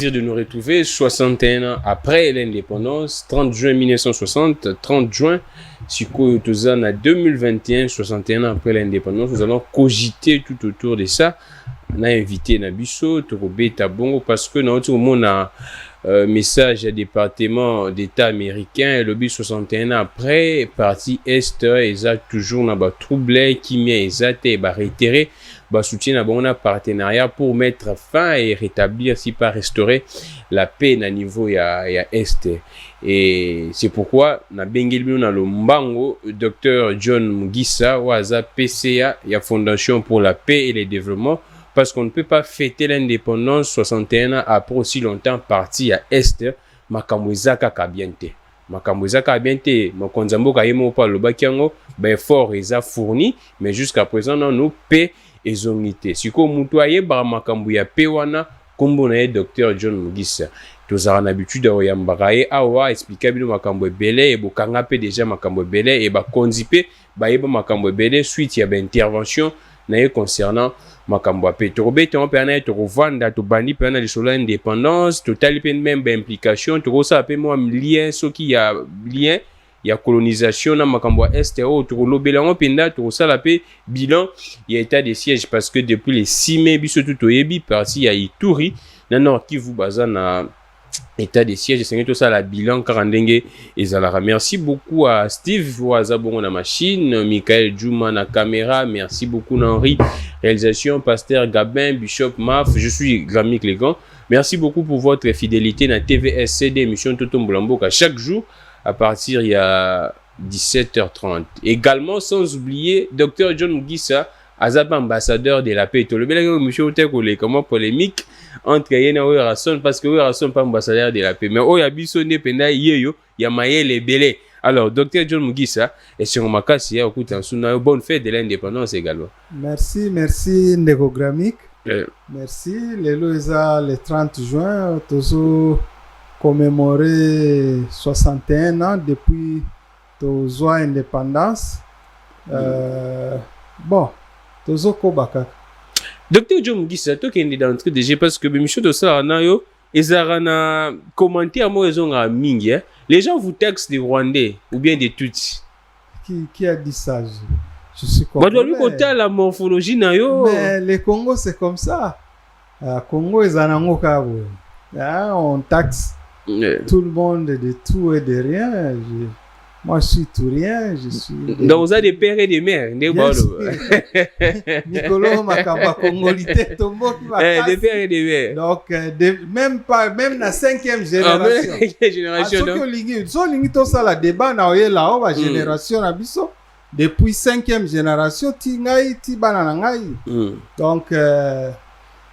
plaisir de nous retrouver 61 ans après l'indépendance, 30 juin 1960, 30 juin, Siko Tozan à 2021, 61 ans après l'indépendance. Nous allons cogiter tout autour de ça. On a invité Nabiso, Torobé Tabongo, parce que dans tout le monde a message à département d'État américain, le but 61 ans après, parti Est, ils ont toujours n'a pas troublé, qui m'a été réitéré, soutien à un partenariat pour mettre fin et rétablir, si pas restaurer la paix à niveau ya Est. Et c'est pourquoi na bengelbi na lombango Dr John Mugisa waza PCA, ya Fondation pour la paix et le développement. Parce qu'on ne peut pas fêter l'indépendance 61 ans après aussi longtemps parti à Est, makamwezaka kabiente. Makamwezaka kabiente, makonzambo kayemo pa lobakiango, ben fort eza fourni, mais jusqu'à présent nous paix et zonité. Siko mutuaye ba makambu ya paix wana, kombo na Dr John Mugisa. Tozara na habitude ya mbakaye awa expliquer bino makambo ebele e bokanga pe déjà makambo ebele e ba konzipe ba yeba makambo ebele suite ya ba intervention na concernant makambo pe torobé on peut na to revanda to bandi pe na lisolo indépendance total pe même implication to ça pe moi lien ce qui y a lien ya colonisation na makambo est o to lobela on penda to ça la pe bilan ya état de siège parce que depuis les 6 mai biso tout yebi parti ya Ituri na nord Kivu bazana état de siège, c'est tout ça la bilan karandenge ezalaka. Merci beaucoup à Steve Wazabongo na machine, Michael Juma na caméra, merci beaucoup Henri réalisation, Pasteur Gabin, Bishop Maf, je suis Grammy Clégan. Merci beaucoup pour votre fidélité na TVSCD émission Toto Mbolamboka chaque jour à partir il y a 17h30. Également sans oublier Dr John Mugisa, Azab ambassadeur de la paix. Le bel monsieur Otekole comment polémique entre Yena et Rasson parce que Rasson pas ambassadeur de la paix. Mais oh yabiso ne penda yeyo ya mayele belé. Alors Dr John Mugisa et sur makasi ya okuta suna bonne fête de l'indépendance également. Merci Ndeko Gramik. Merci le 30 juin tozo commémorer 61 ans depuis tozo indépendance. Bon tozo kobaka. Docteur John Mugisa, toi qui es dans le truc déjà parce que monsieur de ça na yo ezarana commenter à moi ezonga mingi les gens vous taxent des Rwandais ou bien des Tutsis. Qui a dit ça? Je suis congolais. Bah lui côté la morphologie na yo. Mais le Congo c'est comme ça. Congo ezanango kabo. On taxe tout le monde de tout et de rien. Moi, je suis tourien, je suis... Donc, vous avez des pères et des mères. Nicolo Makamba Congolité, Tombo qui va des pères et des mères. Donc, même la 5e génération. Ah, 5e génération, non? So, l'ingito ça la débat na oye la ova génération na biso. Depuis 5e génération, ti ngai, ti banana ngai. Donc,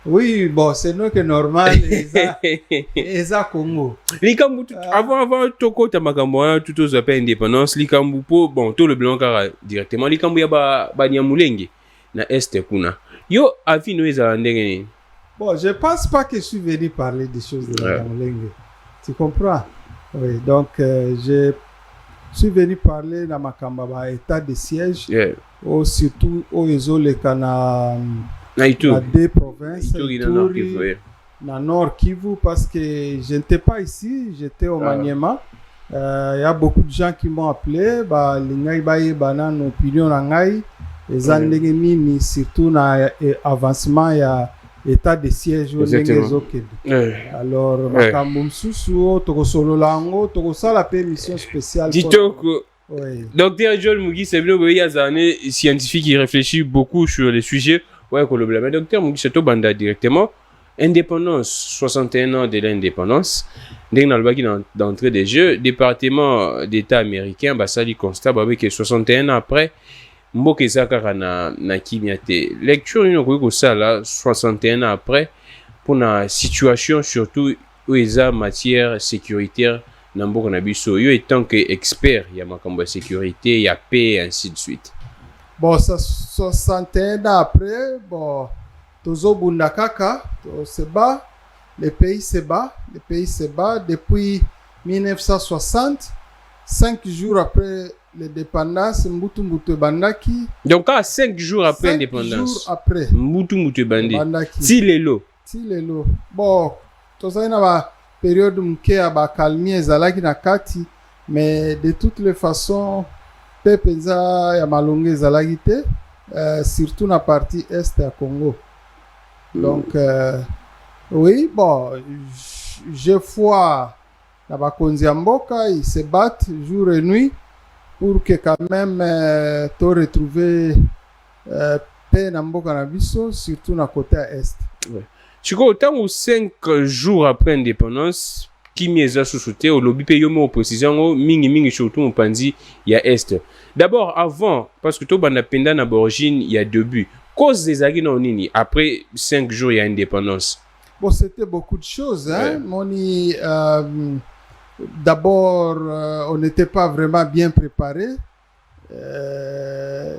oui, bon, c'est nous que normal, Eza Congo. Likambu, avant Toko Tamakambo, tout aux appels indépendance, Likambu, bon, tout le blanc car directement, Likambu ya ba Nyamulenge, na Est Kuna. Yo, avis nous les bon, je pense pas que je suis venu parler des choses de Nyamulenge. Tu comprends? Oui, donc, je suis venu parler dans ma état de siège, surtout au Ezole Kana. Na deux provinces, Ituri, na Nord Kivu, parce que je n'étais pas ici, j'étais au Maniema. Il y a beaucoup de gens qui m'ont appelé, une opinion surtout na avancement il y a état de siège alors la permission spéciale. Docteur John Mugisa, c'est un scientifique qui réfléchit beaucoup sur les sujets. Ouais, mais docteur Mugisa to banda directement indépendance 61 ans de l'indépendance d'entrée des jeux département d'état américain basali constat que 61 ans après mboka ezaka na kimiate lecture une ko ça là 61 ans après pour la situation surtout où eza matière sécuritaire na mboka na biso yo étant que expert ya makambo sécurité ya paix et ainsi de suite. Bon, 61 ans après, bon, Tozo Bundakaka, se bat, le pays se bat depuis 1960, 5 jours après l'indépendance, Mbutu Bandaki. Donc, 5 jours après l'indépendance. 5 jours après. Mbutu Bandaki. Tilelo. Bon, tozali na ba période moke ya bakalmi ezalaki na kati, mais de toutes les façons mpe mpenza ya malongo ezalaki te, surtout na partie est ya Congo. Donc oui, bon, je foi na bakonzi ya mboka, ils se battent jour et nuit pour que quand même to retrouver paix na mboka na biso, surtout na côté à est. Ouais. Sikoyo ntango 5 jours après indépendance kimi eza susu te olobi mpe yo mo oprécise yango mingi surtout mopanzi ya est. D'abord avant, parce que tobanda penda na borigine il y a deux buts, cause ezalaki na nini après 5 jours ya indépendance? Bon, c'était beaucoup de choses, hein. Ouais. Moni, d'abord on n'était pas vraiment bien préparé.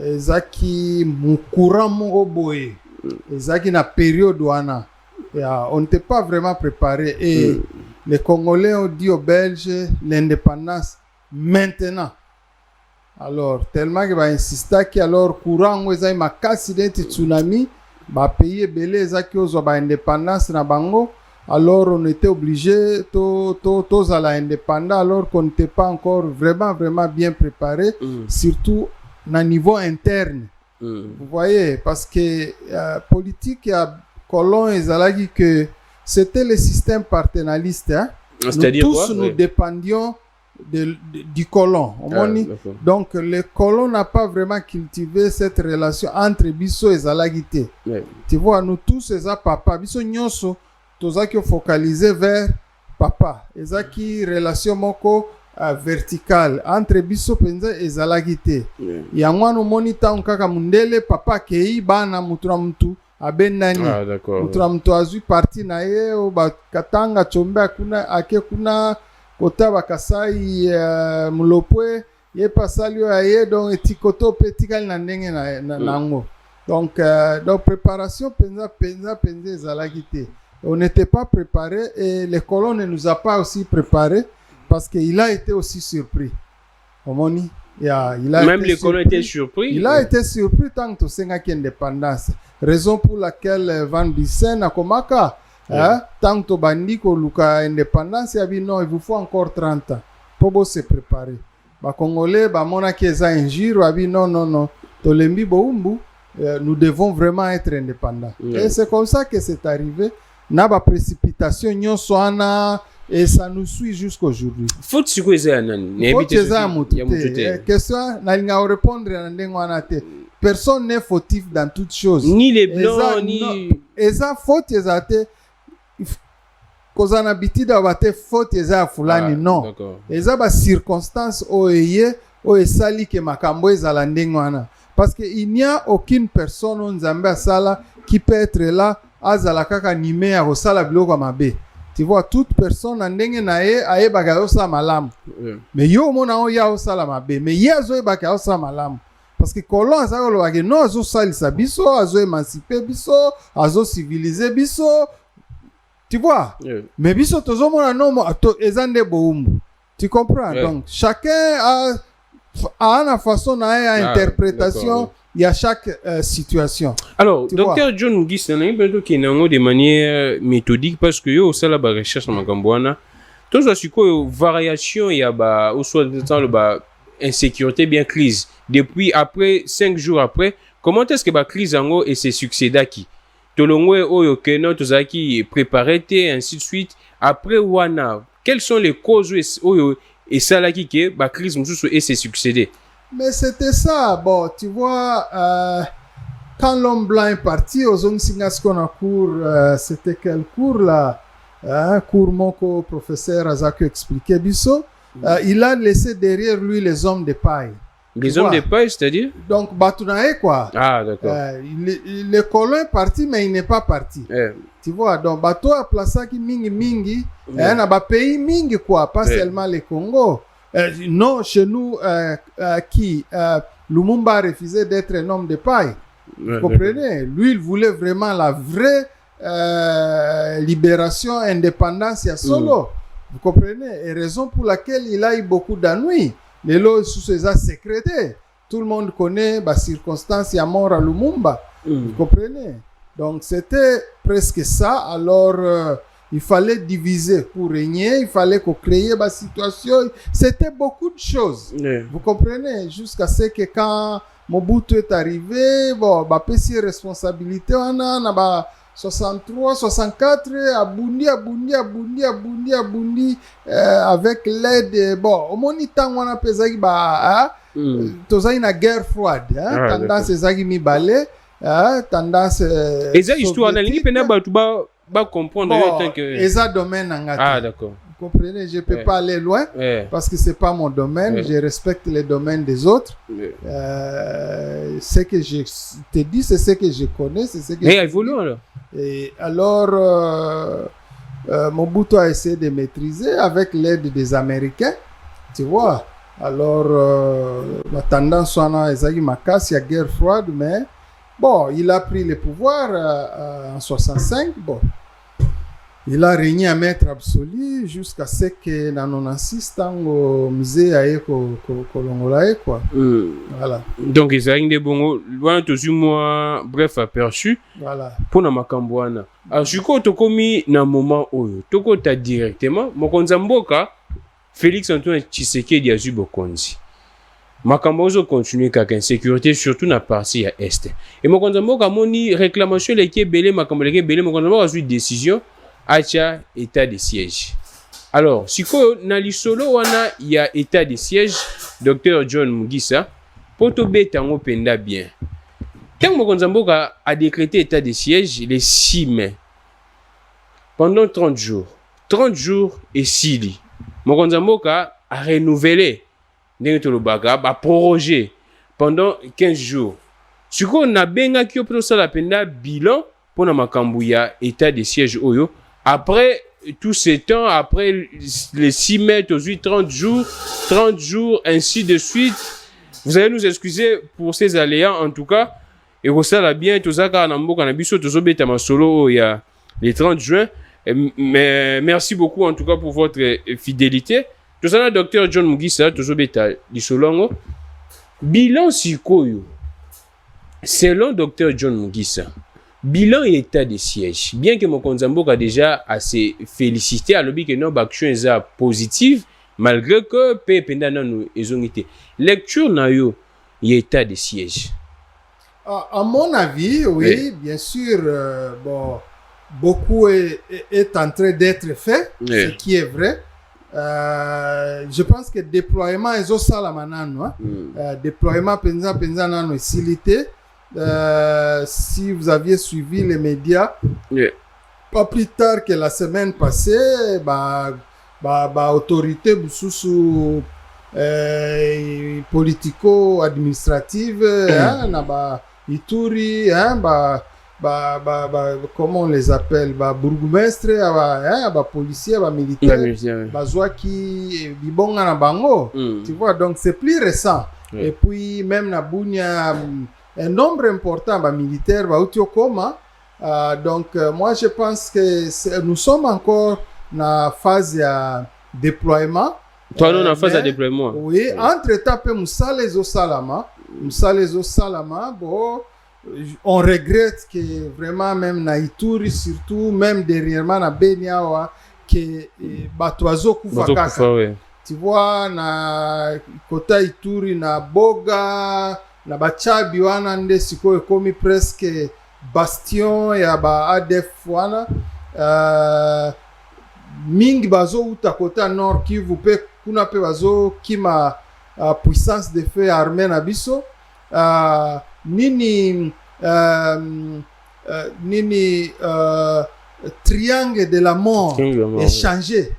Ezaki courant moko boye, ezaki na période wana, on n'était pas vraiment préparé, et les Congolais ont dit aux Belges l'indépendance maintenant. Alors tellement que ba insista ki alors courant ezaki makasi denti tsunami, ba pays ebele ezaki ozo ba indépendance na bango. Alors on était obligé tous à la indépendance, alors qu'on n'était pas encore vraiment bien préparé, surtout na niveau interne. Vous voyez, parce que politique ya colon ezalaki que c'était le système paternaliste, hein. C'est-à-dire nous tous quoi? Nous dépendions du colon. Donc le colon n'a pas vraiment cultivé cette relation entre biso et zalagité. Tu vois, nous tous eza papa biso nyonso tozaki focalisé vers papa. Ezaki relation moko verticale entre biso penza ezalagité. Yango no monita nkaka mundele papa kei bana mutura mtu abenani. Ah d'accord. Mutura mtu azui parti na ye o bakatanga chombe kuna ake kuna kota bakasai mulopwe ye pasalio aye donc etikoto petikali na ndenge na nango. Donc préparation penza ezalagité. On n'était pas préparé et les colons ne nous a pas aussi préparé parce qu'il a été aussi surpris. Même les colons étaient surpris. Il a été surpris tant que c'est une indépendance. Raison pour laquelle Van Bissen a komaka, tant que bandi ko luka indépendance, il a dit non, il vous faut encore 30 ans pour se préparer. Ba Congolais, ba mona qui est injure, a dit non, tolembi boumbu, nous devons vraiment être indépendants. Et c'est comme ça que c'est arrivé. Naba précipitation nyonso ana et ça nous suit jusqu'aujourd'hui. Faut siko eza nani? Faut eza mutu. Question na linga répondre na ndengo ana te. Personne n'est fautif dans toutes choses. Ni les blancs ni eza faute eza te. Kozana bitida bate faute eza fulani non. Eza ba circonstance oye o esali ke makambo ezala ndengo ana. Parce que il n'y a aucune personne on nzambe asala qui peut être là azala kaka nime ya kosala biloko mabe. Tu vois, toute personne ndenge na ye ayebaka osala malamu. Mais yo mona o ya osala mabe, mais ye azoyebaka osala malamu. Parce que kolon azaka lobaki non azosalisa biso, azoémanciper biso, azociviliser biso. Tu vois? Mais biso tozomona non ezande boumbu. Tu comprends? Donc chacun a une façon à interprétation. Il y a chaque situation. Alors, docteur John Ngis, on a eu qui de manière méthodique parce que yo ça la recherche na Gambouana. Tout ça c'est quoi variation il y a ba ou soit dans le insécurité bien crise. Depuis après 5 jours après, comment est-ce que ba crise ango et ses succéda qui tolongwe oyo keno tozaki préparé et ainsi de suite après wana. Quelles sont les causes oyo et ça là qui que ba crise mususu et ses succédés? Mais c'était ça. Bon, tu vois, quand l'homme blanc est parti, aux Onsingaskona cours, c'était quel cours là? Cours moko professeur Azako expliquait Bisso. Il a laissé derrière lui les hommes de paille. Les hommes de paille, c'est-à-dire? Donc, Batunae quoi. Ah, d'accord. Le colon est parti, mais il n'est pas parti. Tu vois, donc, Bato a placé qui mingi, na ba pays mingi quoi, pas seulement le Congo. Non, chez nous, Lumumba a refusé d'être un homme de paille. Vous comprenez? Lui, il voulait vraiment la vraie libération, indépendance à solo. Vous comprenez? Et raison pour laquelle il a eu beaucoup d'ennuis. Les lois sous ses sécrétés. Tout le monde connaît la circonstance, il y a mort à Lumumba. Vous comprenez? Donc, c'était presque ça. Alors, il fallait diviser pour régner, il fallait qu'on crée la situation. C'était beaucoup de choses. Vous comprenez? Jusqu'à ce que quand Mobutu est arrivé, bon, bah, pesi responsabilité, on a 63, 64, Abundi, avec l'aide, bon, au monitant, on a pesé, bah, tozai na guerre froide, tendance ezaki mibale, tendance eza histoire na lingi pena ba comprendre bon, que eza domaine ngata. D'accord. Vous comprenez, je peux pas aller loin parce que c'est pas mon domaine, je respecte les domaines des autres. Ce que je te dis, c'est ce que je connais, c'est ce que évolue alors. Et alors Mobutu a essayé de maîtriser avec l'aide des Américains, tu vois. Alors, la tendance à ezaki makasi, il y a guerre froide, mais bon, il a pris le pouvoir en 65. Bon, il a régné à maître absolu jusqu'à ce que dans 96 tango musée aye kolongolaye quoi. Voilà. Donc ils ont des bons, voilà tous moi bref aperçu. Voilà. Pour na makambo wana. Alors je ko to komi na moment oyo. Toko ta directement mokonza mboka Félix Antoine Tshisekedi azwi bokonzi. Makambo ozo continuer kaka insécurité surtout na partie ya est. Et mokonza mboka moni réclamation leki belé makambo leki belé mokonza mboka azwi décision acha état de siège. Alors, siko na lisolo wana ya état de siège Dr John Mugisa poto betango penda bien. Tant mokonza mboka a décrété état de siège le 6 mai. Pendant 30 jours. 30 jours et sili. Mokonza mboka a renouvelé ndenge tolobaka a prorogé pendant 15 jours. Siko na benga ki opto sala penda bilan pour na makambu ya état de siège oyo après tout ce temps après les 6 mai 30 jours ainsi de suite. Vous allez nous excuser pour ces aléas en tout cas et ça bien tozaka na mboka na biso tozobeta masolo ya les 30 juin. Mais merci beaucoup en tout cas pour votre fidélité. Tout ça, Dr John Mugisa, Tozobeta Lisolongo. Bilan sikoyo. Selon Dr John Mugisa, bilan et état de siège. Bien que Mokonza Mboka a déjà assez félicité, à l'objet que nos actions sont positives, malgré que pendant nous ils ont été. Lecture na yo, état de siège. À mon avis, oui, bien sûr, bon. Beaucoup est en train d'être fait, ce qui est vrai. Je pense que déploiement est au salamanano. Déploiement penza nano silité. Si vous aviez suivi les médias, pas plus tard que la semaine passée, autorité sous politico-administrative, Ituri, comment on les appelle, bourgmestre, policier, militaire, bazwaki bibonga na bango, tu vois, donc c'est plus récent. Et puis même na Bunia, un nombre important militaires utiokoma. Donc moi je pense que nous sommes encore dans phase de déploiement. Toi nous en phase de déploiement. Oui, entre tape musalezo salama, bon. On regrette que vraiment même na Ituri surtout même dernièrement na Beniawa que batoazo kufa kaka. Tu vois na kota Ituri na Boga na bachabi wana nde siko ekomi presque bastion ya ba ADF wana mingi bazo uta kota Nord Kivu pe kuna pe bazo kima puissance de feu armée na biso nini triangle de la mort est changé.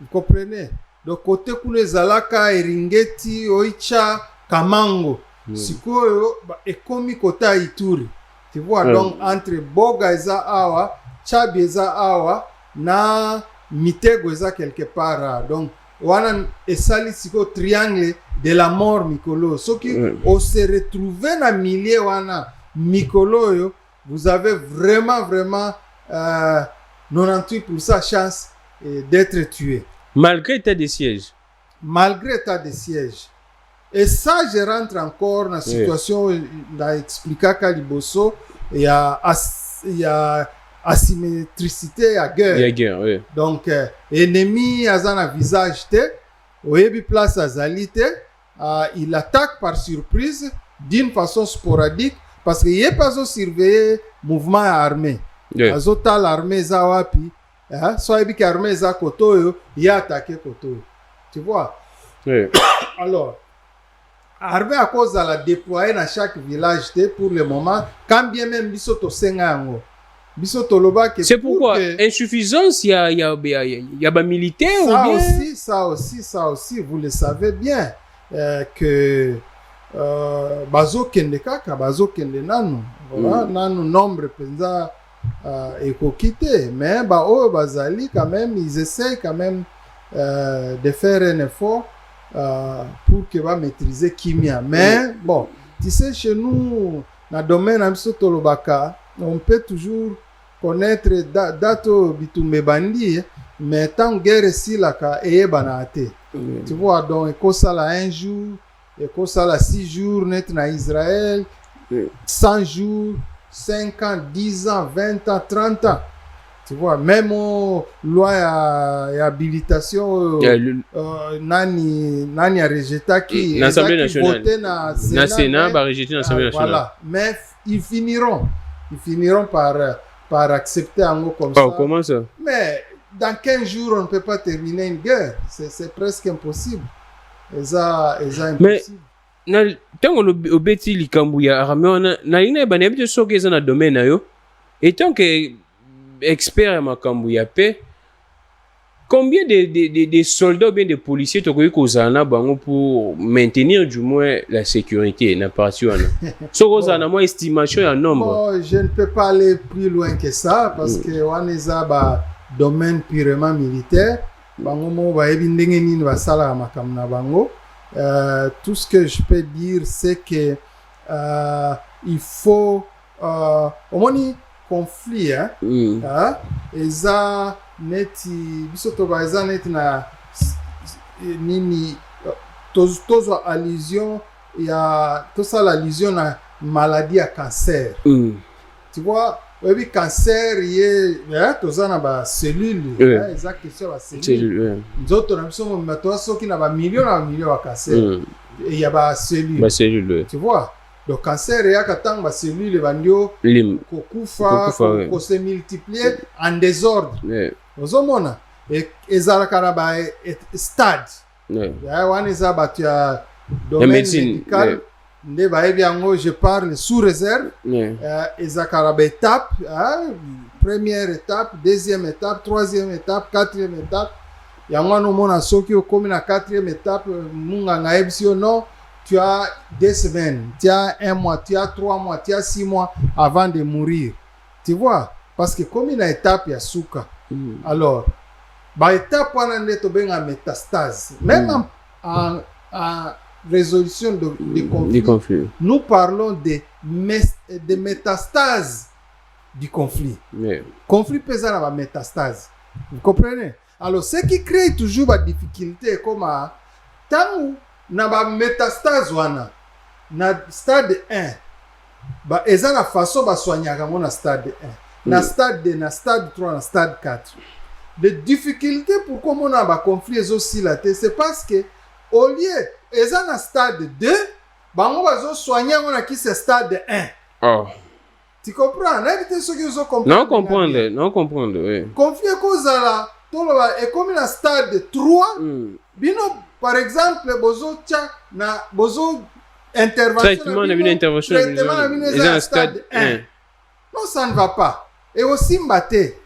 Vous comprenez? Donc côté kule zalaka Eringeti Oicha Kamango sikoyo ekomi kota Ituri. Tu vois donc entre Boga eza awa Chabi eza awa na Mitego eza quelque part donc wana esali siko triangle de la mort mikolo soki on se retrouver na milieu wana mikolo yo vous avez vraiment 98% chance d'être tué malgré état de siège et ça je rentre encore dans la situation na expliquer kaliboso il y a asymétricité à guerre. Il y a guerre, oui. Donc ennemi azana visage te oyebi place azali te il attaque par surprise d'une façon sporadique parce que yé pas surveiller mouvement armé. Oui. Azota l'armée za wapi soit ebi ka armée za koto yo ya attaquer koto. Tu vois? Oui. Alors armée à cause de la déployer dans chaque village pour le moment quand bien même biso to senga yango biso to loba que c'est pourquoi insuffisance il y a ba militaire ou bien ça aussi vous le savez bien que bazo kende kaka bazo kende nanu voilà nanu nombre penza ekokite mais ba o bazali quand même ils essayent quand même de faire un effort pour que va maîtriser kimia mais bon tu sais chez nous dans le domaine amso tolobaka on peut toujours connaître dato bitumbe bandi mais tant guerre si la ka ebanate tu vois donc ekosala un jour ekosala 6 jours net na Israël 100 jours 5 ans 10 ans 20 ans 30 ans. Tu vois, même loi et habilitation, nani a rejeté qui l'Assemblée nationale. Na Sénat va rejeter l'Assemblée nationale. Voilà, mais ils finiront par accepter en gros comme ça. Comment ça? Mais dans 15 jours, on ne peut pas terminer une guerre. C'est presque impossible. Mais tant on obéit likambu ya armée na ina ba nebite soke za na domaine yo et tant que expert à makambu ya paix combien de soldats ou bien de policiers tokoki kozana bango pour maintenir du moins la sécurité na partie wana so kozana moi estimation ya nombre bon, je ne peux pas aller plus loin que ça parce que wana eza ba domaine purement militaire bango mo ba yebi ndenge nini basala makambu na bango. Tout ce que je peux dire c'est que il faut au moins conflit eza neti biso toba eza neti na nini tozo allusion ya tosala allusion na maladie ya cancer. Tu vois oui cancer ye toza na ba cellule eza question ba cellule nzoto na biso mo mato soki na ba million ya cancer et ya ba cellule tu vois donc cancer ya katang ba cellule bandio kokufa ko se multiplier en désordre ozomona et ezala kana ba stade ya wana eza batu ya domaine médical nde bayebi yango je parle sous réserve ezakala ba étape première étape deuxième étape troisième étape quatrième étape yango wana omona soki okomi na quatrième étape munganga ayebisi yo non tu as 2 semaines tu as 1 mois tu as 3 mois tu as 6 mois avant de mourir tu vois parce que komi na étape ya suka alors ba étape wana nde tobenga métastase même en résolution de conflit. Nous parlons de métastase du conflit. Conflit pesant à la métastase. Vous comprenez? Alors, ce qui crée toujours des difficultés, comme tant où na ba métastase wana na stade 1, ba eza la façon ba soigner comme na stade 1, na stade 2, na stade 3, na stade 4. Les difficultés pour comment on a ba conflit aussi là, c'est parce que au lieu eza na stade 2 bango bazo soigner on qui c'est stade 1. Oh. Tu comprends? N'invite ceux qui ont compris. Non comprendre, oui. Conflit kozala toloba et comme na stade 3 bino par exemple bozo tia na bozo intervention traitement na stade 1. Non, ça ne va pas. Et aussi mbaté.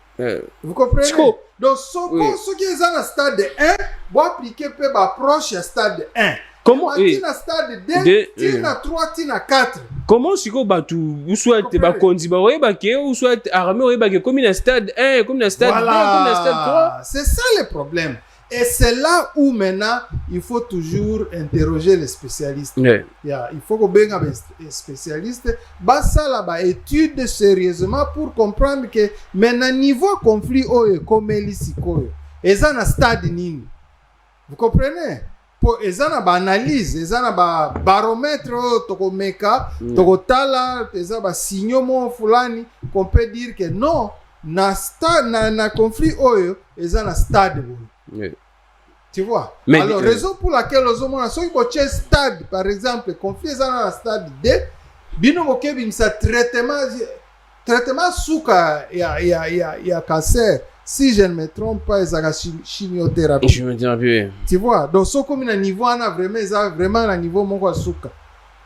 Vous comprenez? Donc ceux qui sont dans stade 1 vont appliquer peu approche à stade 1. Comment na stade 2, tina 3, tina 4. Comment siko batu ou soit ba konzi ba oyeba ke ou soit armée oyeba ke comme na stade 1, comme na stade 2, comme na stade 3. C'est ça le problème. Et c'est là où maintenant il faut toujours interroger les spécialistes. Il faut que les spécialistes ça là étude sérieusement pour comprendre que maintenant niveau conflit comme elisiko et ça na stade nini. Vous comprenez? Pour eza na ba analyse, eza na ba baromètre tokomeka, tokotala eza ba signaux mo fulani qu'on peut dire que non, na conflit oyo eza na stade boye. Tu vois? Mais, alors raison pour laquelle ozomona soki botie stade par exemple conflit eza na stade D bino bokebimisa traitement suka ya cancer. Si je ne me trompe pas, ils ont chimiothérapie. Tu vois, donc ce comme un niveau on a vraiment un niveau mon souka.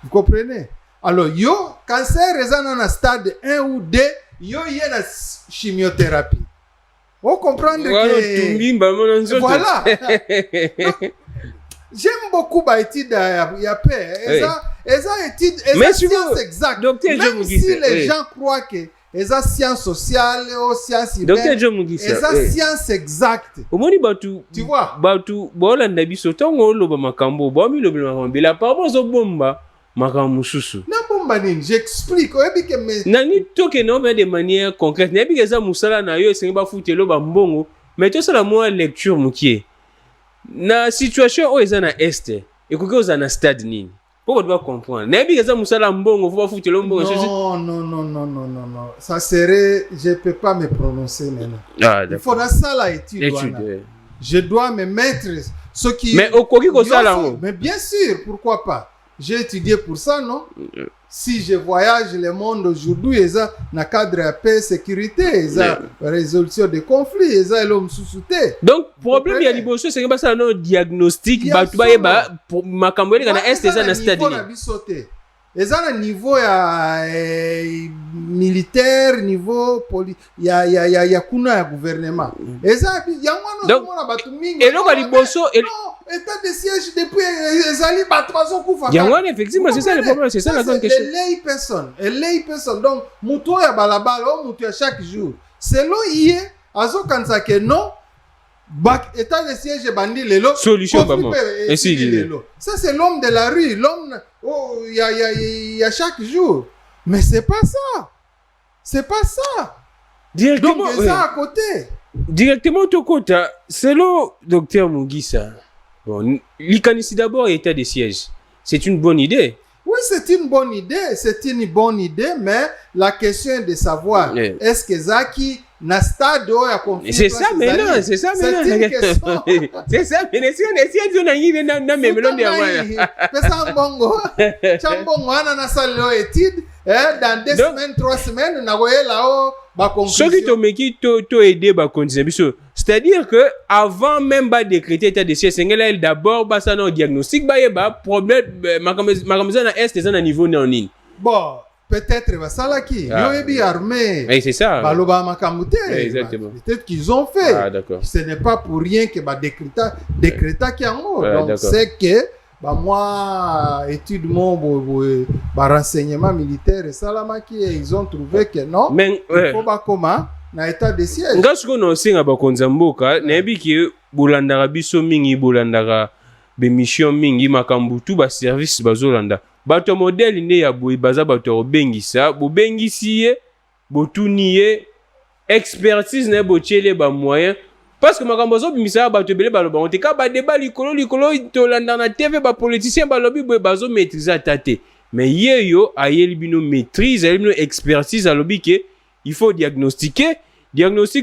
Vous comprenez? Alors yo cancer ils ont un stade 1 ou 2, yo y a la chimiothérapie. On comprend que voilà. J'aime beaucoup ba étude ya paix. Eza étude science exacte. Même si les gens croient que eza science sociale ou science humaine, eza science exacte. Omoni batu, tu vois, batu bolanda biso tongo loba makambo bomi loba makambo la parbo zo bomba makambo susu na bomba nini j'explique oyebi ke me nani toke no de manière concrète nebi keza musala na yo esengi bafute loba mbongo mais to sala mo lecture mukie na situation o eza na este ekoki oza na stade nini. Pourquoi tu vas comprendre? Nebi keza musala mbongo faut pas foutre le mbongo. Non. Ça serait, je peux pas me prononcer maintenant. Ah, il faudra ça la étude. Je dois me mettre ce qui. Mais au quoi que ça là. Mais bien sûr, pourquoi pas? J'ai étudié pour ça, non? Si je voyage le monde aujourd'hui, ils ont na cadre de paix, sécurité, ils ont résolution des conflits, ils ont l'homme sous-souté. Donc problème il y a liboso c'est que ça non diagnostic ba tu ba pour makambo ele kana est ça na stade ni. Ils ont un niveau militaire, niveau ya kuna ya gouvernement. Ils ont yango na batu mingi. Et lo ka liboso état de siège depuis ezali batu bazokufa. Yango effectivement c'est ça le problème, c'est ça la grande question. Les lay person donc muto ya balabala o muto ya chaque jour. Selon iye azokanisa ke non état de siège bandi lelo solution maman. Et si ça c'est l'homme de la rue, l'homme il y a chaque jour. Mais c'est pas ça. C'est pas ça. Directement donc ça à côté. Directement tout côté selon docteur Mugisa. Bon, l'ici d'abord état de siège. C'est une bonne idée. Oui, c'est une bonne idée, mais la question est de savoir est-ce que Zaki na stade ya conflit. C'est ça maintenant. C'est ça, mais si on essaie de naïve na memelo de avoir. Pesa bongo. Chambongo ana na salle étude dans 2 semaines, 3 semaines na goye là ba conclusion. Ce qui te meki to aider ba continuer biso. C'est-à-dire que avant même ba décréter état de siège, c'est d'abord ba ça no diagnostic ba problème makamza na est na niveau na nini. Bon, peut-être basalaki yo ebi armée. Oui, c'est ça. Baloba makamute. Exactement. Peut-être qu'ils ont fait. Ah, d'accord. Ce n'est pas pour rien que ba décréta qui en haut. Donc c'est que moi étude mon renseignement militaire et salamaki ils ont trouvé que non. Mais faut ba comment na état de siège. Ngasuko no singa ba konzamboka na biki bolandaka biso mingi bolandaka be mission mingi makambutu ba service bazolanda. Bato modèle ne ya boy baza bato bengisa bo bengisi ye botuni ye expertise na botiele ba moyen parce que makambo zo bimisa bato belé baloba on te ka ba débat likolo to landa na TV ba politicien balobi boy bazo maîtriser tate mais yeyo ayeli bino maîtrise ayeli bino expertise alobi ke il faut diagnostiquer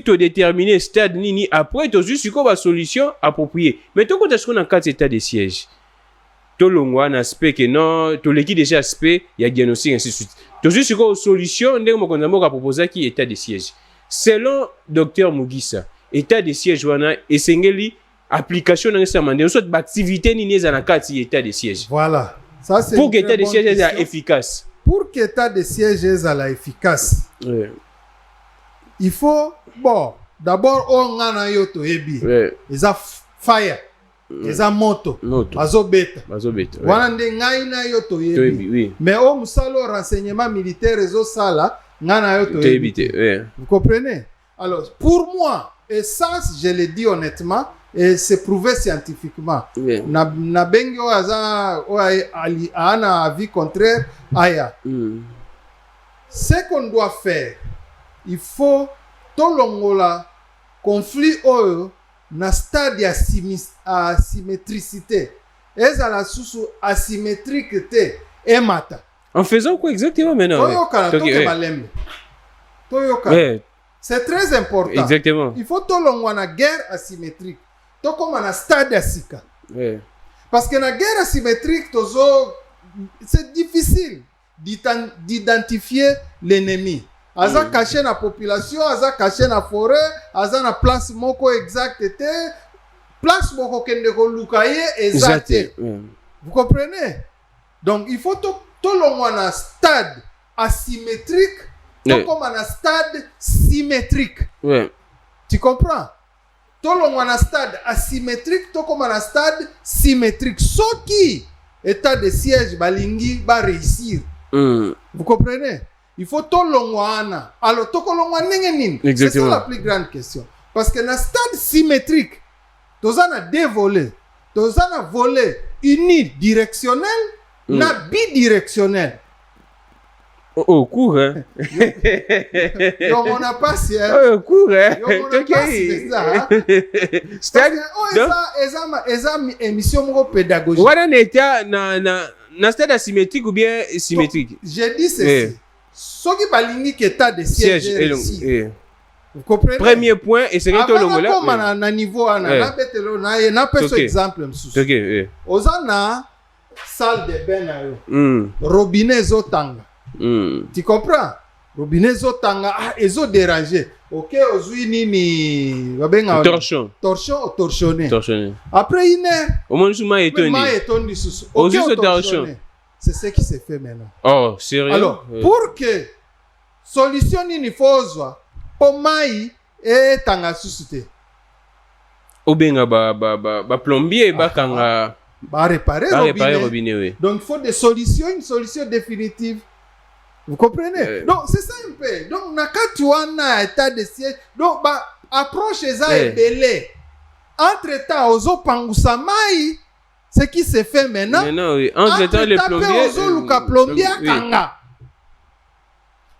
to déterminer stade nini après to juste ko ba solution appropriée mais to ko tasko na 4 états de siège to longwa na aspect que non to l'équipe déjà aspect il y a diagnostic ainsi de suite to juste ko solution ndenge mo konza mo ka proposer ki état de siège selon docteur Mugisa état de siège wana esengeli application na sa mande soit activité nini za na 4 état de siège. Voilà, ça c'est pour que état de siège soit efficace. Pour que état de siège soit efficace. Il faut d'abord on ngana yo to yebi. Eza fire. Eza moto. Azobeta. Wana nde ngai na yo to yebi. Mais au musalo renseignement militaire ezo sala ngana yo to yebi. Vous comprenez? Alors pour moi et ça je le dis honnêtement et c'est prouvé scientifiquement. Na bengi o aza o ana avis contraire aya. Ce qu'on doit faire, il faut tolongola conflit oyo na stade asymétricité. Ezala susu asymétrique te emata. En faisant quoi exactement maintenant? Toyoka. C'est très important. Exactement. Il faut que la guerre asymétrique. Donc, comme un stade asika. Ouais. Parce que la guerre asymétrique, c'est difficile d'identifier l'ennemi. Aza caché dans la population, aza caché dans la forêt, aza dans la place moko exacte, place moko kende ko lukaye exacte. Vous comprenez? Donc il faut tout un stade asymétrique, tout comme un stade symétrique. Ouais. Tu comprends? Tout un stade asymétrique, tout comme un stade symétrique. Ce qui état de siège balingi va réussir. Vous comprenez? Il faut tout l'ongwana. Alors, tout l'ongwana. C'est ça la plus grande question. Parce que dans le stade symétrique, tu as deux volets. Tu as un volet unidirectionnel, na bidirectionnel. Oh, court, hein? Donc, on n'a pas si. Oh, court, hein? On n'a pas si ça. C'est une émission pédagogique. Voilà, on était dans stade asymétrique ou bien symétrique? J'ai dit ceci. Ce qui balingi qui est de siège ici. Vous comprenez? Premier point, et c'est que tu as là. Comme à niveau, on a un exemple. Aux ana salle de bain, robinet zotanga. Tu comprends? Robinet zotanga, ezo dérangé. Ok, aujourd'hui ni torchon ou torchonné. Après une heure, au moins je m'ai étonné. Ok, torchonné. C'est ce qui se fait maintenant. Oh, sérieux? Alors, pour que solution ni fozwa, pour mai et tanga susute. Ou bien ba plombier ba kanga ba réparer robinet, oui. Donc il faut des solutions, une solution définitive. Vous comprenez? Donc c'est ça un peu. Donc nakati wana état de siège. Donc ba approche ça est belé. Entre-temps ozo pangusa mai. Ce qui se fait maintenant, oui. Entre-temps, les plombiers, kanga.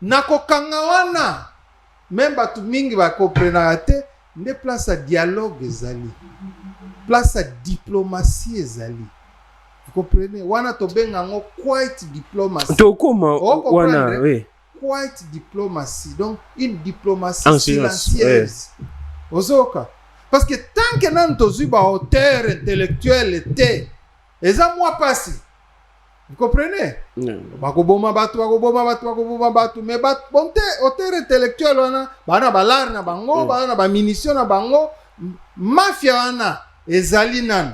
Nako kanga wana. Même batu mingi ba comprendre te, ne place à dialogue ezali. Place à diplomatie ezali. Vous comprenez? Wana to benga ngo quiet diplomacy. To comment wana, oui. Quiet diplomacy. Donc une diplomatie silencieuse. Ozoka. Parce que tant que nous sommes à hauteur intellectuelle, et ça, moi, passe. Vous comprenez? Bakoboma batu, mais hauteur intellectuelle, bana balar na bango, bana ba munition na bango, mafia na, ezali nan,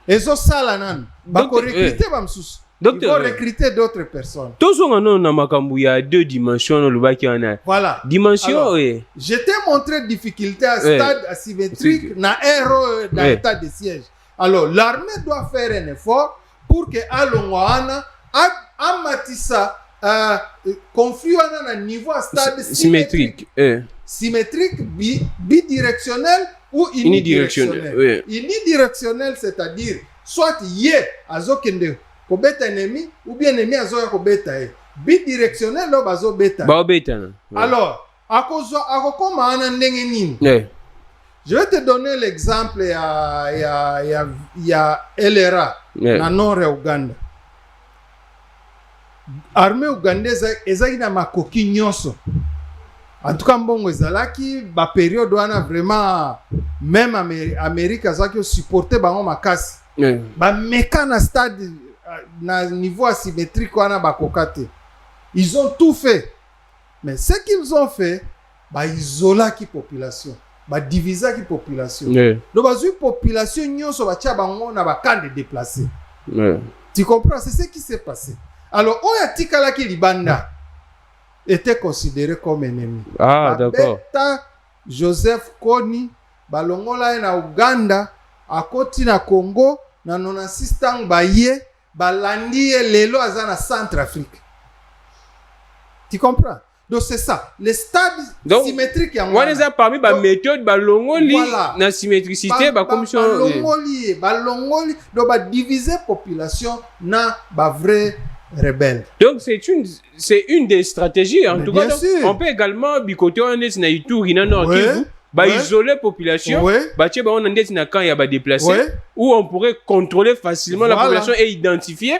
ezo sala nan, bako recruter bamsus. Il faut recruter d'autres personnes. Tous on a deux dimensions. Voilà. Dimension, oui. Je t'ai montré difficulté à stade asymétrique dans héros dans l'état de siège. Alors, l'armée doit faire un effort pour que Alongwana amatissa conflit à un niveau à stade symétrique. Symétrique, bidirectionnel ou unidirectionnel. Unidirectionnel, c'est-à-dire soit yé azokende kobeta ennemi ou bien ennemi azoya kobeta bidirectionnel lo bazo beta. Alors, akokoma ana ndenge nini? Je vais te donner l'exemple il y a LRA na nord ya Uganda. Armée ougandaise ezaki na makoki nyonso. En tout cas mbongo ezalaki ba période wana vraiment même Amérique azaki supporter bango makasi. Ba meka na stade na niveau asymétrique wana bakokate. Ils ont tout fait. Mais ce qu'ils ont fait, ba isola ki population, ba divisa ki population. Donc bazui population nyonso ba tia bango na ba camp de déplacés. Tu comprends? C'est ce qui s'est passé. Alors oya tikala ki libanda était considéré comme ennemi. Ah, d'accord. Joseph Kony balongola na Uganda akoti na Congo na 96 tang baye balandi lelo azana Centrafrique. Tu comprends? Donc c'est ça. Les stades symétriques on les a parmi ba méthode balongoli na symétricité ba commission balongoli donc ba diviser population na ba vrai rebelle. Donc c'est une des stratégies en mais tout cas. Donc, on peut également bicoter en est na Ituri na Nord Kivu isoler population, on a dit quand il y a des déplacés, où on pourrait contrôler facilement la population et identifier.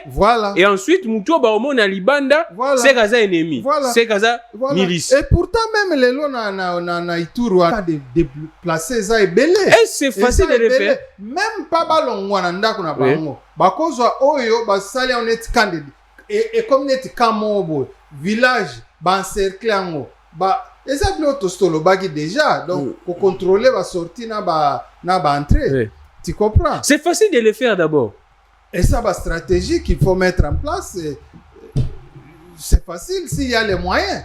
Et ensuite, Moutou Baomo na Libanda, c'est Gaza ennemi, c'est Gaza milice. Et pourtant même les lois na Ituru a déplacé ça et belé. Et c'est facile de le faire. Même pas ballon wananda kuna bango. Bakozwa oyo basali on est candidat. Et comme net kamobo village ba encercler ango. Ba eza bloto stolo bagi déjà donc pour contrôler va sortir na ba entrée. Tu comprends? C'est facile de le faire d'abord. Et ça va stratégie qu'il faut mettre en place. C'est facile s'il y a les moyens.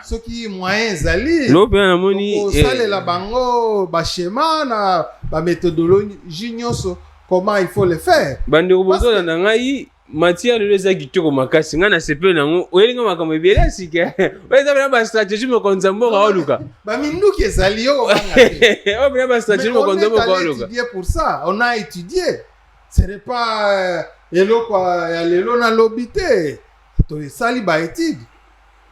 Ceux qui moyens zali. L'opéra moni ça la bango ba schéma na ba méthodologie nyonso comment il faut le faire. Bande robozo na ngai matière de les agitoko makasi ngana sepe nango oyelinga makambo ebele sika weza bana ba stratégie mo konzambo ka oluka ba minduki ezali yo banga bana ba stratégie mo konzambo ka oluka pour ça on a étudié ce n'est pas elo kwa ya lelo na lobité to sali ba étude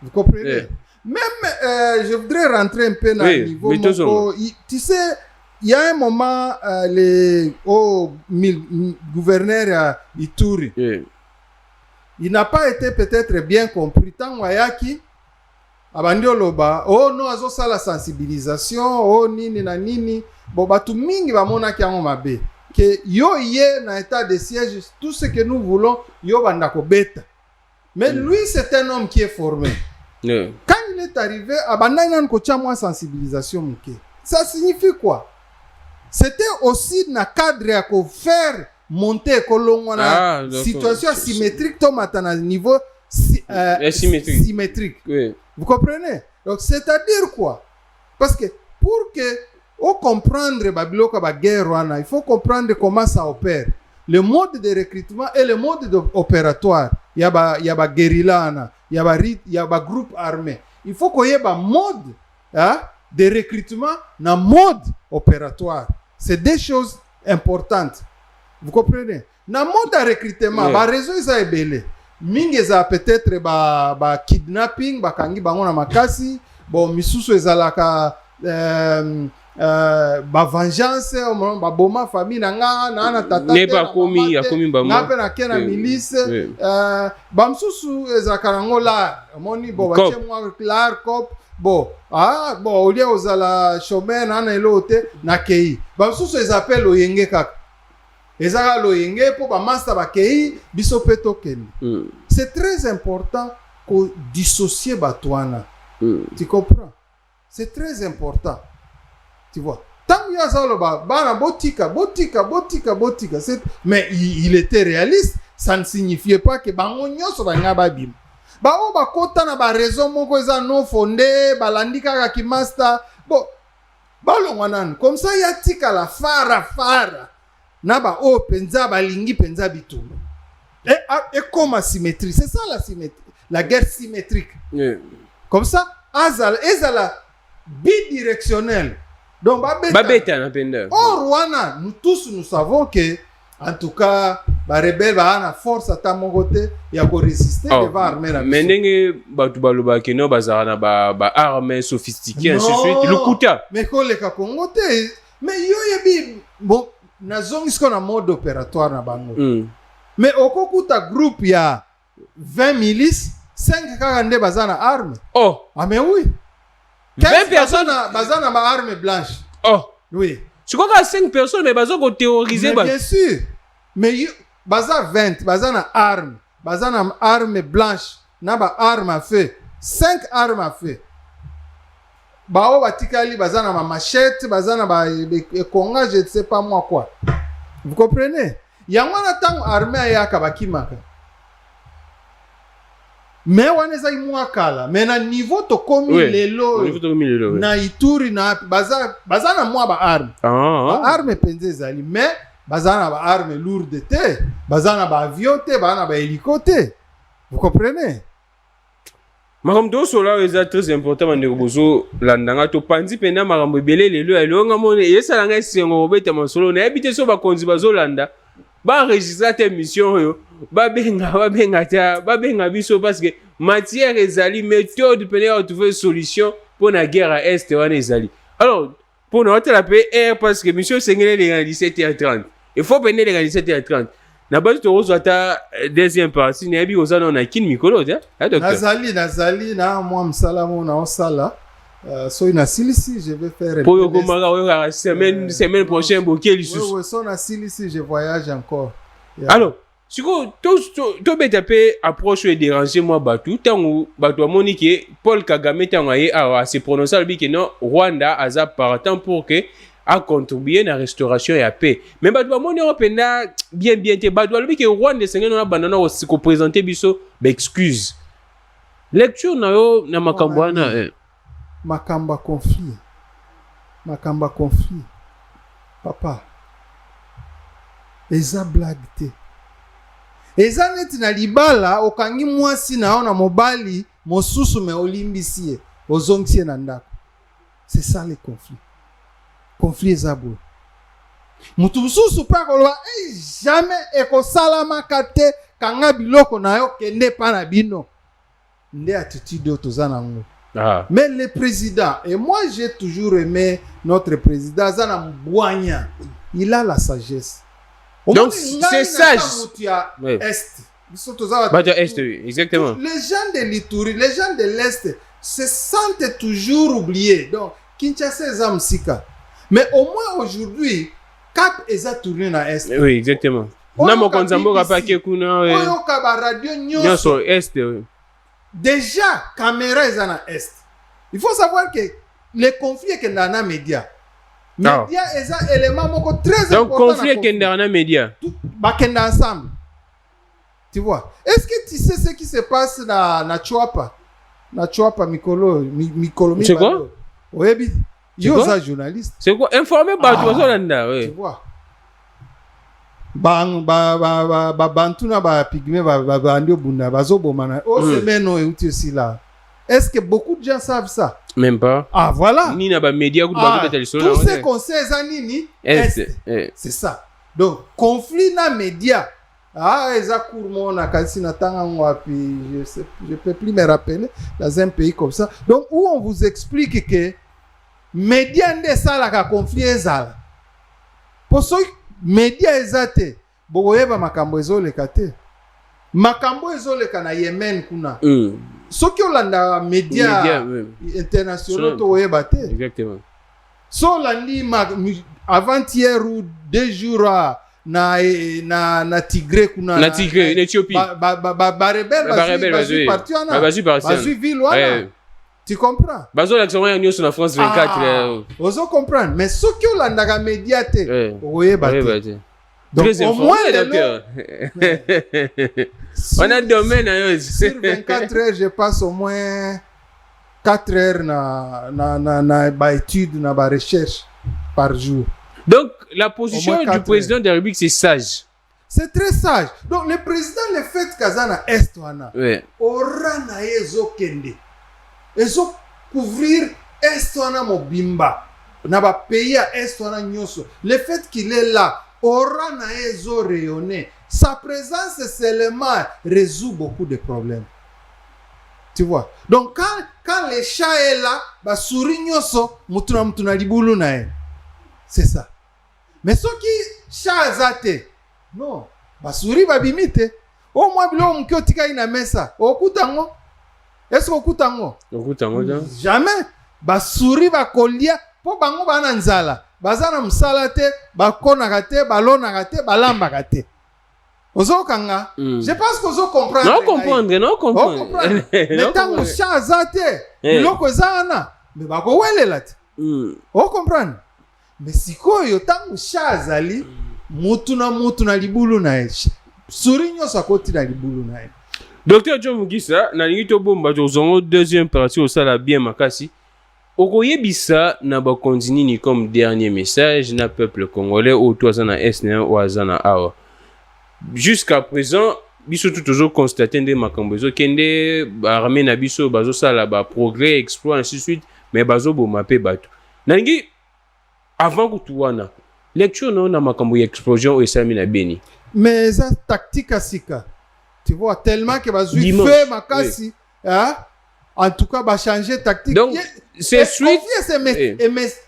vous comprenez même je voudrais rentrer un peu dans le niveau moko tu sais il y a un moment, les gouverneurs à Ituri, il n'a pas été peut-être bien compris. Tant Wayaki, Abandio Loba, non, azo ça la sensibilisation, nini na nini, bon, batu mingi ba mona ki ango mabe. Que yo yé na état de siège, tout ce que nous voulons, yo bandako beta. Mais lui, c'est un homme qui est formé. Quand il est arrivé, Abanda nan ko tia moi sensibilisation muke. Ça signifie quoi? C'était aussi dans le cadre de faire monter la situation asymétrique, à un niveau symétrique. Oui. Vous comprenez? Donc, c'est-à-dire quoi? Parce que pour que on comprendre la guerre, il faut comprendre comment ça opère. Le mode de recrutement et le mode opératoire. Il y a des guérilla, il y a des groupes armés. Il faut qu'il y ait un mode de recrutement, un mode opératoire. C'est des choses importantes. Vous comprenez? Dans le mode de recrutement, la raison est belé. Mingi za peut-être ba kidnapping, ba kangi bango na makasi, bon misusu ezalaka ba vengeance, ba boma famille na tata. Ne ba komi ba na pe na kena milice, ba misusu ezalaka ngola, moni bo ba chemwa clar cop. Bon, au lieu aux ala chômeur na elote na kei. Ba susu les appelle au yenge kaka. Ezaka lo yenge pour ba master ba kei biso peto ken. C'est très important qu'on dissocie batouana. Tu comprends? C'est très important. Tu vois? Tant il y a ça le bana botika. Mais il était réaliste, ça ne signifiait pas que bango nyoso ba ngaba bim. Bao bakota na ba raison moko eza non fondé balandika ka ki master bon balongwa nan comme ça ya tika la fara na ba penza balingi penza bitumba et comme symétrie c'est ça la symétrie la guerre symétrique comme ça ezala bidirectionnel donc babeta na penda Rwanda nous tous nous savons que en tout cas ba rebelle ba na force ata mongote ya ko résister devant armée la mais ndenge batu baloba ke no bazana ba armée sophistiquée ainsi de suite lukuta mais ko le ka kongote mais yo yebi bon na zone isko na mode opératoire na bango mais okokuta groupe ya 20 milices 5 kaka nde bazana arme mais oui 20 personnes bazana ba arme blanche oui tu crois que 5 personnes mais bazo ko terroriser bien sûr mais baza 20 bazana arme blanche na ba arme à feu 5 armes à feu bao batikali bazana ma machette bazana ba konga je ne sais pas moi quoi vous comprenez yango na tango armée ya kabakimaka mais waneza imwa kala mais na niveau to komi lelo na Ituri na bazana mwa ba arme ba arme penze zali mais bazana ba arme lourde te bazana ba avion te bazana ba hélicoptère vous comprenez makambo sola est très important mandeko bozo landanga to panzi pena makambo ebele lelo elonga mone yesalanga esengo obeta masolo na ebite so bakonzi bazolanda ba enregistrer ta mission yo babenga biso parce que matière ezali méthode pena ya trouver solution pour la guerre à est wana ezali alors pour nous la paix parce que monsieur Sengele les 17h30. Il faut venir les 17h30. Na base to rozo ata deuxième partie na bi ozana na kin mikolo dia. Nazali na moi msalamu na osala. So na silisi je vais faire pour la semaine prochaine boké li sous. Oui, so na silisi je voyage encore. Alors, siko to betape approche et déranger moi batu tango batu Monique Paul Kagame tango a se prononcer le que non Rwanda aza partant pour que a contribué à la restauration et à la paix. Mais batu moni opena bien te batu le que Rwanda sengeno na banana aussi ko présenter biso excuse. Lecture na yo na makambo na Makamba conflit. Papa. Eza blague te. Eza neti na libala okangi mwasi na ona mobali mosusu me olimbisie ozongsie na ndako. C'est ça le conflit. Conflit eza bo. Mutu mususu pa kolwa jamais ekosalama kate kanga biloko na yo kende pa na bino. Nde attitude tozana ngo. Ah. Mais le président, et moi j'ai toujours aimé notre président, Zana Mbouania, il a la sagesse. Donc c'est sage. Oui. Est. Est, exactement. Les gens de l'Ituri, les gens de l'Est se sentent toujours oubliés. Donc, Kinshasa est Zamsika. Mais au moins aujourd'hui, Cap est tourné dans l'Est. Oui, exactement. Namo Konzambo Rapake Kuna. Radio Nyoso. Est, oui. Déjà, caméra est dans l'Est. Il faut savoir que les conflits que dans les médias. Médias est un élément très important. Donc, conflit que dans les médias. Tout va ensemble. Tu vois. Est-ce que tu sais ce qui se passe dans Chouapa? Dans Chouapa, Mikolo. C'est quoi? Oui, il y a un journaliste. C'est quoi? Informer par toi, oui. Tu vois. Bantuna ba pigme ba ndio bunda bazo bomana o semaine o euti aussi là. Est-ce que beaucoup de gens savent ça? Même pas. Ah voilà. Ni na ba média ou ba télévision. Tout ce qu'on sait zanini c'est ça. Donc conflit na média. Eza courmo na kasi na tanga wapi je peux plus me rappeler dans un pays comme ça. Donc où on vous explique que média nde sala ka conflit ezala. Pour ceux média ezate boyeba makambo ezoleka te makambo ezoleka na Yemen kuna soki olanda média internationaux to oyeba te exactement so landi avant-hier ou 2 jours na Tigre kuna na Tigre en Éthiopie rebelle bazu ville wana tu comprends bazo l'action ya news na France 24 ozo comprendre mais soki olanda ka média te oyeba te. Donc au moins on a domaine sur 24 heures je passe au moins 4 heures na ba étude na ba recherche par jour. Donc la position du président de la République c'est sage. C'est très sage. Donc le président le fait kazana est wana. Ora na ezo kende. Ezo couvrir est wana mobimba. Na ba pays à est wana nyoso. Le fait qu'il est là aura na ezo rayonner. Sa présence seulement résout beaucoup de problèmes. Tu vois. Donc quand le chat est là, ba suri nyoso mutuna libulu na e. C'est ça. Mais ceux qui chat zate non, ba suri ba bimite. Au moins bilo mkyo tika ina mesa. Okutango. Est-ce okutango? Okutango jamais. Ba suri ba kolia po bango bana nzala. Bazana msala te, bakonaka te, balonaka te, balambaka te. Ozo kanga. Je pense que ozo comprendre. Non comprendre. Mais tant que chat zate, biloko zana, mais bako welela te. O comprendre. Mais sikoyo tant que chat zali, mutu na libulu na e. Suri nyoso akoti na libulu na e. Docteur John Mugisa, na lingi to bomba zongo deuxième partie au sala bien makasi. Okoyebisa na ba continue comme dernier message na peuple congolais au toazana SNA ou azana awa. Jusqu'à présent, biso toujours constaté des makambo zo kende armée na biso bazo sala ba progrès exploit ainsi de suite mais bazo bo mapé bato. Nangi avant que tu wana lecture na makambo explosion au sami na Beni. Mais ça tactique asika. Tu vois tellement que bazo fait makasi hein en tout cas va changer tactique. Donc c'est suite c'est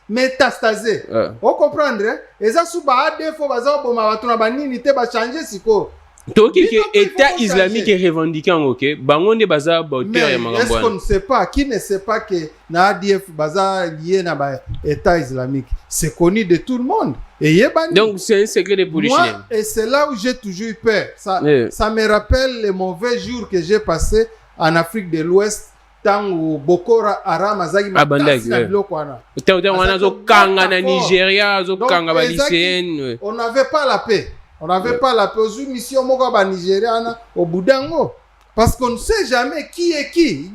métastasé. On comprendre et ça sous ba défaut baza boma batuna banini te ba changer siko. Toki que État islamique est revendiqué en OK. Bangonde baza auteur ya makambo. Est-ce qu'on ne sait pas qui ne sait pas que na ADF baza lié na ba État islamique. C'est connu de tout le monde. Et donc c'est un secret de polichinelle. Et c'est là où j'ai toujours eu peur. Ça me rappelle les mauvais jours que j'ai passés en Afrique de l'Ouest. Tango Boko Haram azaki makasi na biloko wana. Wana zo kanga na Nigeria, zo kanga ba lycéenne. On n'avait pas la paix. On n'avait pas la paix. Aux missions moko ba Nigeria au Boudango. Parce qu'on ne sait jamais qui est qui.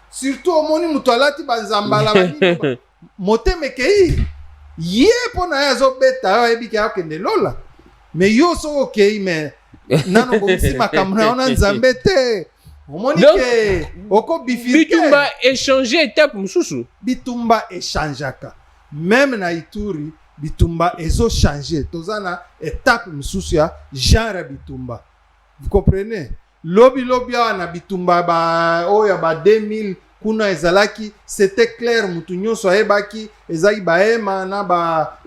Surtout au moni mutwalati banzambala bani. Moteme kei. Yé pona ya zo beta ebi ka kende lola. Mais yo so okay mais nano bomsi makamna ona nzambete. Donc, Bitumba échanger étape mususu. Bitumba échangeaka. Même na Ituri, Bitumba ezo changer. Tozana étape mususu ya genre Bitumba. Vous comprenez? Lobby na Bitumba ba oya ba 2000 kuna ezalaki, c'était clair mutu nyonso ayebaki ezaki baema na ba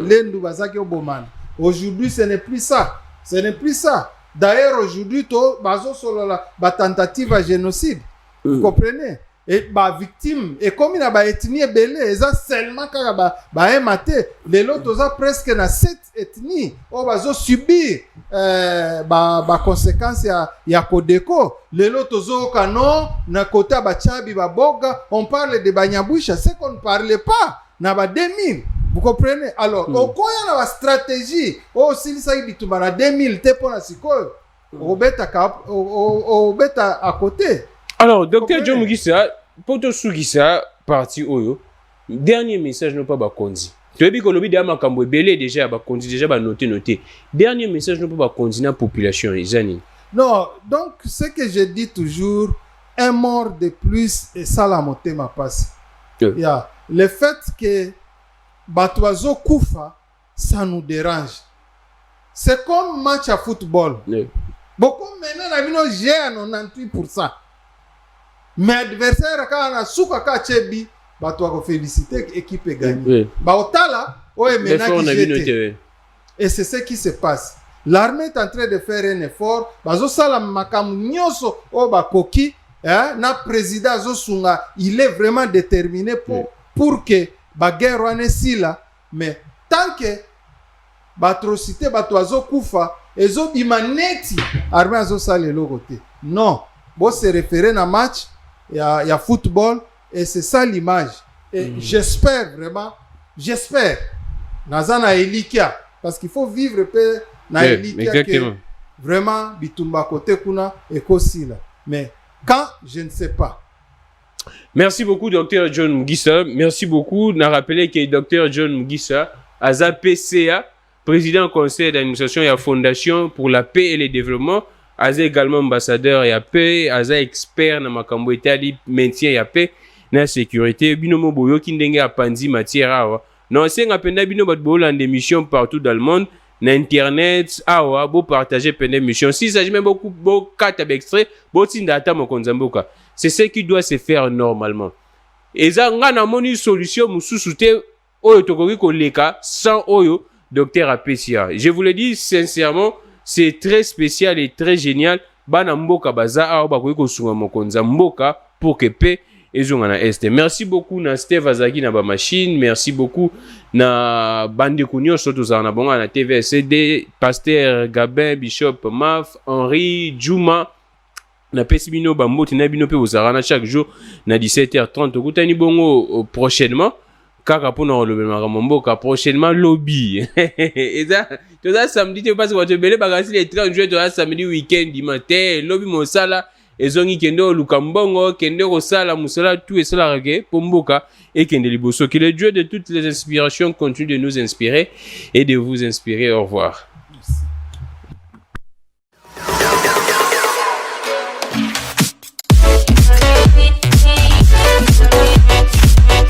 lendu bazaki obomana. Aujourd'hui ce n'est plus ça. Ce n'est plus ça. D'ailleurs, aujourd'hui, bazo solo la tentative à génocide. Vous comprenez? Et ba victime, et comme il a ba ethnie belé, eza seulement quand ba ématé, les autres ont presque na 7 ethnies. Oh bazo subir ba conséquences ya Kodeko. Les autres ont kano na kota ba Tchabi ba Boga, on parle de Banyabusha, c'est qu'on ne parlait pas na ba 2000. Vous comprenez? Alors, au quoi il y a la stratégie? Oh, si ça y est, tu vas 2000, t'es pour la psychose. Au bêta à côté. Alors, docteur John Mugisa, pour tout ce qui ça, parti Oyo, dernier message non pas Bakonzi. Tu as dit que le bidé ma kambo belé déjà Bakonzi déjà ba noté. Dernier message non pas Bakonzi na population Izani. Non, donc ce que je dis toujours, un mort de plus et ça la montée m'a passé. Yeah. Le fait que Batoazo Koufa, ça nous dérange. C'est comme match à football. Beaucoup maintenant, on j'ai à 98%. Mais adversaire, quand on a souka Chebi, Batoazo féliciter l'équipe est gagnée. Baotala, et c'est ce qui se passe. L'armée est en train de faire un effort. Bazo Salam Makam Nyoso, Bakoki, na président Zosunga, il est vraiment déterminé pour que ba guerre wana sila, mais tant que batrocité batoazo kufa ezo bimaneti armée azo sale lokote. Non, bo se référer na match ya football et c'est ça l'image. Et j'espère vraiment, nazana Elikia parce qu'il faut vivre peu na Elikia que vraiment bitumba côté kuna ekosila. Mais quand je ne sais pas. Merci beaucoup, Dr. John Mugisa. Merci beaucoup. On a rappelé que Dr. John Mugisa, Aza PCA, président conseil d'administration et la Fondation pour la paix et le développement, Aza également ambassadeur et la paix, Aza expert dans Makambo Itali, maintien et la paix, dans la sécurité. Binomo Boyo Kindenge a Panzi matière. Non, c'est un peu de d'émissions partout dans le monde. Na internet awa bo partager pendant émission si ça même beaucoup beau carte extrait bo tindata mo konzamboka c'est ce qui doit se faire normalement et ça ngana moni solution mususu te oyo tokoki koleka sans oyo docteur Apesia. Je vous le dis sincèrement, c'est très spécial et très génial bana mboka baza awa bakoki kosunga mo konzamboka pour que paix ezongana este. Merci beaucoup na Steve Azaki na ba machine, merci beaucoup na bande kunyo soto za na bonga na TVCD, Pasteur Gabin, Bishop Maf, Henri, Juma na pesibino bamboti na bino pe ozarana chaque jour na 17h30 okutani bongo prochainement kaka pona le mboka prochainement lobby et ça tout ça samedi tu passes votre belé bagasi les 30 juillet to samedi week-end dimanche lobby mosala ezongi kendo lukambongo kendo kosala musala tout et cela rege pomboka et kende liboso que le Dieu de toutes les inspirations continue de nous inspirer et de vous inspirer. Au revoir.